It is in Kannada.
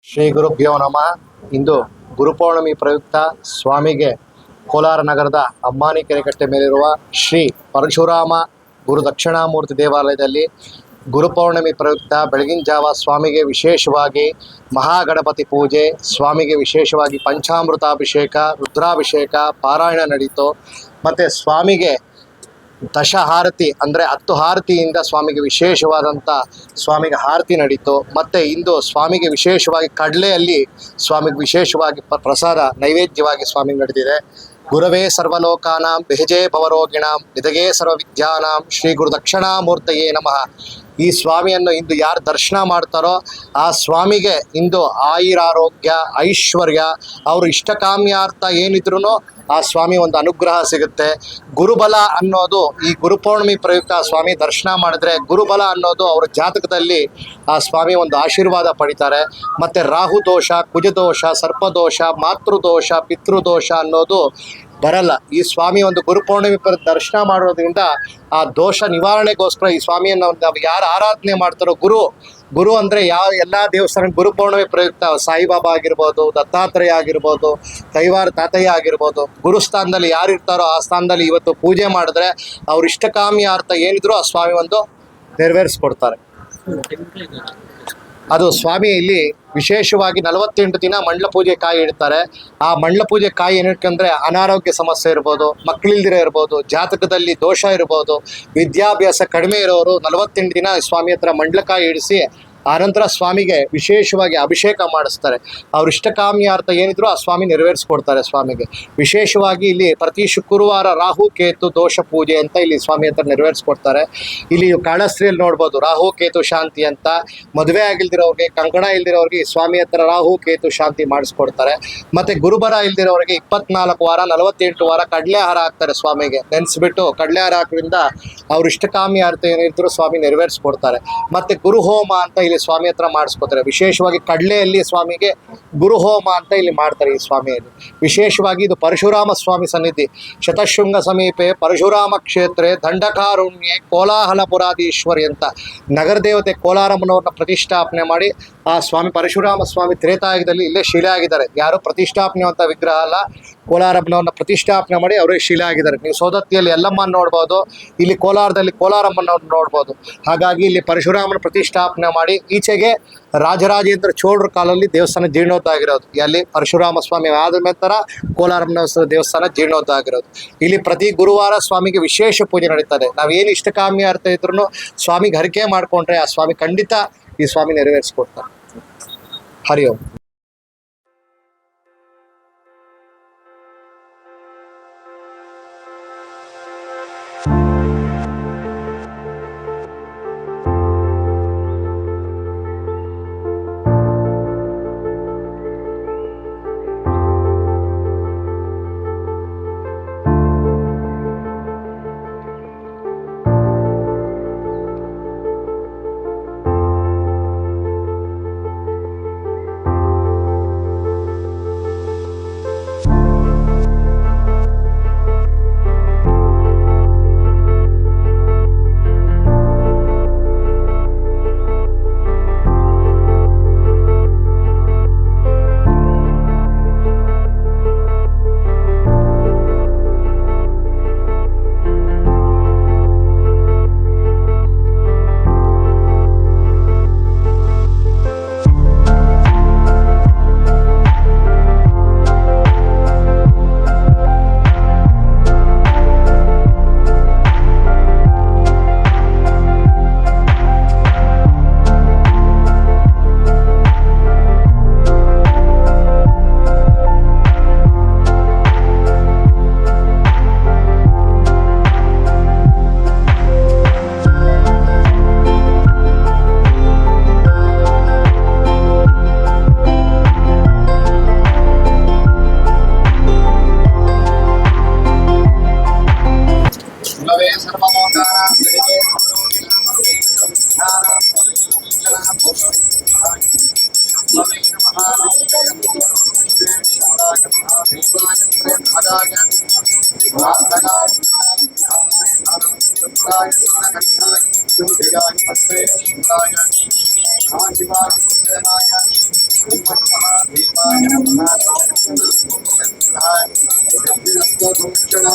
ಶ್ರೀ ಗುರುಭ್ಯೋ ನಮಃ. ಇಂದು ಗುರುಪೌರ್ಣಮಿ ಪ್ರಯುಕ್ತ ಸ್ವಾಮಿಗೆ ಕೋಲಾರ ನಗರದ ಅಮ್ಮಾನಿ ಕೆರೆಕಟ್ಟೆ ಮೇಲಿರುವ ಶ್ರೀ ಪರಶುರಾಮ ಗುರು ದಕ್ಷಿಣಾಮೂರ್ತಿ ದೇವಾಲಯದಲ್ಲಿ ಗುರುಪೌರ್ಣಮಿ ಪ್ರಯುಕ್ತ ಬೆಳಗಿನ ಜಾವ ಸ್ವಾಮಿಗೆ ವಿಶೇಷವಾಗಿ ಮಹಾಗಣಪತಿ ಪೂಜೆ, ಸ್ವಾಮಿಗೆ ವಿಶೇಷವಾಗಿ ಪಂಚಾಮೃತಾಭಿಷೇಕ, ರುದ್ರಾಭಿಷೇಕ, ಪಾರಾಯಣ ನಡೀತು. ಮತ್ತು ಸ್ವಾಮಿಗೆ ದಶಹಾರತಿ ಅಂದರೆ 10 ಹಾರತಿಯಿಂದ ಸ್ವಾಮಿಗೆ ವಿಶೇಷವಾದಂಥ ಸ್ವಾಮಿಗೆ ಆರತಿ ನಡೀತು. ಮತ್ತು ಇಂದು ಸ್ವಾಮಿಗೆ ವಿಶೇಷವಾಗಿ ಕಡಲೆಯಲ್ಲಿ ಸ್ವಾಮಿಗೆ ವಿಶೇಷವಾಗಿ ಪ್ರಸಾದ ನೈವೇದ್ಯವಾಗಿ ಸ್ವಾಮಿಗೆ ನಡೆದಿದೆ. ಗುರವೇ ಸರ್ವಲೋಕಾನಾಂ ಬೆಹಜೇ ಭವರೋಗಿಣಾಂ ನಿಧಗೇ ಸರ್ವವಿದ್ಯಾನಾಂ ಶ್ರೀ ಗುರು ದಕ್ಷಿಣಾಮೂರ್ತಯೇ ನಮಃ. ಈ ಸ್ವಾಮಿಯನ್ನು ಇಂದು ಯಾರು ದರ್ಶನ ಮಾಡ್ತಾರೋ ಆ ಸ್ವಾಮಿಗೆ ಇಂದು ಆಯುರಾರೋಗ್ಯ, ಐಶ್ವರ್ಯ, ಅವರು ಇಷ್ಟಕಾಮ್ಯಾರ್ಥ ಏನಿದ್ರು ಆ ಸ್ವಾಮಿ ಒಂದು ಅನುಗ್ರಹ ಸಿಗುತ್ತೆ. ಗುರುಬಲ ಅನ್ನೋದು ಈ ಗುರುಪೌರ್ಣಮಿ ಪ್ರಯುಕ್ತ ಸ್ವಾಮಿ ದರ್ಶನ ಮಾಡಿದ್ರೆ ಗುರುಬಲ ಅನ್ನೋದು ಅವರ ಜಾತಕದಲ್ಲಿ ಆ ಸ್ವಾಮಿ ಒಂದು ಆಶೀರ್ವಾದ ಪಡಿತಾರೆ. ಮತ್ತು ರಾಹುದೋಷ, ಕುಜದೋಷ, ಸರ್ಪದೋಷ, ಮಾತೃದೋಷ, ಪಿತೃದೋಷ ಅನ್ನೋದು ಬರಲ್ಲ. ಈ ಸ್ವಾಮಿ ಒಂದು ಗುರುಪೌರ್ಣಮಿ ದರ್ಶನ ಮಾಡೋದ್ರಿಂದ ಆ ದೋಷ ನಿವಾರಣೆಗೋಸ್ಕರ ಈ ಸ್ವಾಮಿಯನ್ನು ನಾವು ಯಾರು ಆರಾಧನೆ ಮಾಡ್ತಾರೋ ಗುರು ಅಂದರೆ ಎಲ್ಲ ದೇವಸ್ಥಾನ ಗುರುಪೌರ್ಣಮಿ ಪ್ರಯುಕ್ತ ಸಾಯಿಬಾಬಾ ಆಗಿರ್ಬೋದು, ದತ್ತಾತ್ರೇಯ ಆಗಿರ್ಬೋದು, ಕೈವಾರ ತಾತಯ್ಯ ಆಗಿರ್ಬೋದು, ಗುರುಸ್ಥಾನದಲ್ಲಿ ಯಾರು ಇರ್ತಾರೋ ಆ ಸ್ಥಾನದಲ್ಲಿ ಇವತ್ತು ಪೂಜೆ ಮಾಡಿದ್ರೆ ಅವ್ರ ಇಷ್ಟಕಾಮ್ಯಾರ್ಥ ಏನಿದ್ರು ಆ ಸ್ವಾಮಿ ಒಂದು ನೆರವೇರಿಸ್ಕೊಡ್ತಾರೆ. ಅದು ಸ್ವಾಮಿ ಇಲ್ಲಿ ವಿಶೇಷವಾಗಿ 48 ದಿನ ಮಂಡಲ ಪೂಜೆ ಕಾಯಿ ಇಡ್ತಾರೆ. ಆ ಮಂಡಲ ಪೂಜೆ ಕಾಯಿ ಏನಕ್ಕಂದರೆ ಅನಾರೋಗ್ಯ ಸಮಸ್ಯೆ ಇರ್ಬೋದು, ಮಕ್ಕಳಿಲ್ದಿರ ಇರ್ಬೋದು, ಜಾತಕದಲ್ಲಿ ದೋಷ ಇರ್ಬೋದು, ವಿದ್ಯಾಭ್ಯಾಸ ಕಡಿಮೆ ಇರೋರು 48 ದಿನ ಸ್ವಾಮಿ ಹತ್ರ ಮಂಡಲಕಾಯಿ ಇಡಿಸಿ ಆನಂತರ ಸ್ವಾಮಿಗೆ ವಿಶೇಷವಾಗಿ ಅಭಿಷೇಕ ಮಾಡಿಸ್ತಾರೆ. ಅವ್ರ ಇಷ್ಟಕಾಮ್ಯಾರ್ಥ ಏನಿದ್ರು ಆ ಸ್ವಾಮಿ ನೆರವೇರಿಸ್ಕೊಡ್ತಾರೆ. ಸ್ವಾಮಿಗೆ ವಿಶೇಷವಾಗಿ ಇಲ್ಲಿ ಪ್ರತಿ ಶುಕ್ರವಾರ ರಾಹು ಕೇತು ದೋಷ ಪೂಜೆ ಅಂತ ಇಲ್ಲಿ ಸ್ವಾಮಿ ಹತ್ರ ನೆರವೇರಿಸ್ಕೊಡ್ತಾರೆ. ಇಲ್ಲಿ ಕಾಳಸ್ತ್ರೀಯಲ್ಲಿ ನೋಡ್ಬೋದು ರಾಹು ಕೇತು ಶಾಂತಿ ಅಂತ. ಮದುವೆ ಆಗಿಲ್ದಿರೋರಿಗೆ, ಕಂಕಣ ಇಲ್ದಿರೋರಿಗೆ ಸ್ವಾಮಿ ಹತ್ರ ರಾಹು ಕೇತು ಶಾಂತಿ ಮಾಡಿಸ್ಕೊಡ್ತಾರೆ. ಮತ್ತು ಗುರುಬರ ಇಲ್ದಿರೋರಿಗೆ 24 ವಾರ 48 ವಾರ ಕಡಲೆ ಹಾರ ಹಾಕ್ತಾರೆ ಸ್ವಾಮಿಗೆ. ನೆನೆಸ್ಬಿಟ್ಟು ಕಡಲೆ ಹಾರ ಹಾಕೋದ್ರಿಂದ ಅವ್ರ ಇಷ್ಟಕಾಮ್ಯಾರ್ಥ ಏನಿದ್ರು ಸ್ವಾಮಿ ನೆರವೇರಿಸ್ಕೊಡ್ತಾರೆ. ಮತ್ತು ಗುರುಹೋಮ ಅಂತ ಇಲ್ಲಿ ಸ್ವಾಮಿ ಹತ್ರ ಮಾಡಿಸ್ಕೊತಾರೆ. ವಿಶೇಷವಾಗಿ ಕಡಲೆಯಲ್ಲಿ ಸ್ವಾಮಿಗೆ ಗುರುಹೋಮ ಅಂತ ಇಲ್ಲಿ ಮಾಡ್ತಾರೆ. ಈ ಸ್ವಾಮಿಯಲ್ಲಿ ವಿಶೇಷವಾಗಿ ಇದು ಪರಶುರಾಮ ಸ್ವಾಮಿ ಸನ್ನಿಧಿ. ಶತಶೃಂಗ ಸಮೀಪೆ ಪರಶುರಾಮ ಕ್ಷೇತ್ರೆ ದಂಡಕಾರುಣ್ಯೆ ಕೋಲಾಹಲಪುರಾಧೀಶ್ವರಿ ಅಂತ ನಗರ ದೇವತೆ ಕೋಲಾರಮ್ಮನವ್ರನ್ನ ಪ್ರತಿಷ್ಠಾಪನೆ ಮಾಡಿ ಆ ಸ್ವಾಮಿ ಪರಶುರಾಮ ಸ್ವಾಮಿ ತ್ರೇತಾಯುಗದಲ್ಲಿ ಇಲ್ಲೇ ಶಿಲೆ ಆಗಿದ್ದಾರೆ. ಯಾರು ಪ್ರತಿಷ್ಠಾಪನೆ ಅಂತ ವಿಗ್ರಹ ಅಲ್ಲ, ಕೋಲಾರಮ್ಮನವ್ರನ್ನ ಪ್ರತಿಷ್ಠಾಪನೆ ಮಾಡಿ ಅವರೇ ಶಿಲೆ ಆಗಿದ್ದಾರೆ. ನೀವು ಸೌದತ್ತಿಯಲ್ಲಿ ಎಲ್ಲಮ್ಮನ ನೋಡ್ಬೋದು, ಇಲ್ಲಿ ಕೋಲಾರದಲ್ಲಿ ಕೋಲಾರಮ್ಮನವ್ರನ್ನ ನೋಡ್ಬೋದು. ಹಾಗಾಗಿ ಇಲ್ಲಿ ಪರಶುರಾಮನ ಪ್ರತಿಷ್ಠಾಪನೆ ಮಾಡಿ ಈಚೆಗೆ ರಾಜರಾಜೇಂದ್ರ ಚೋಳರ ಕಾಲದಲ್ಲಿ ದೇವಸ್ಥಾನ ಜೀರ್ಣೋದ್ಧ ಆಗಿರೋದು. ಅಲ್ಲಿ ಪರಶುರಾಮ ಸ್ವಾಮಿ ಆದ ನಂತರ ಕೋಲಾರಮ್ಮನ ದೇವಸ್ಥಾನ ಜೀರ್ಣೋದ್ಧ ಆಗಿರೋದು. ಇಲ್ಲಿ ಪ್ರತಿ ಗುರುವಾರ ಸ್ವಾಮಿಗೆ ವಿಶೇಷ ಪೂಜೆ ನಡೀತದೆ. ನಾವೇನು ಇಷ್ಟಕಾಮ್ಯಾರ್ಥ ಇದ್ರೂ ಸ್ವಾಮಿಗೆ ಹರಕೆ ಮಾಡಿಕೊಂಡ್ರೆ ಆ ಸ್ವಾಮಿ ಖಂಡಿತ ಈ ಸ್ವಾಮಿ ನೆರವೇರಿಸ್ಕೊಡ್ತಾರೆ. ಹರಿ ಓಂ. ಭೂಷಣ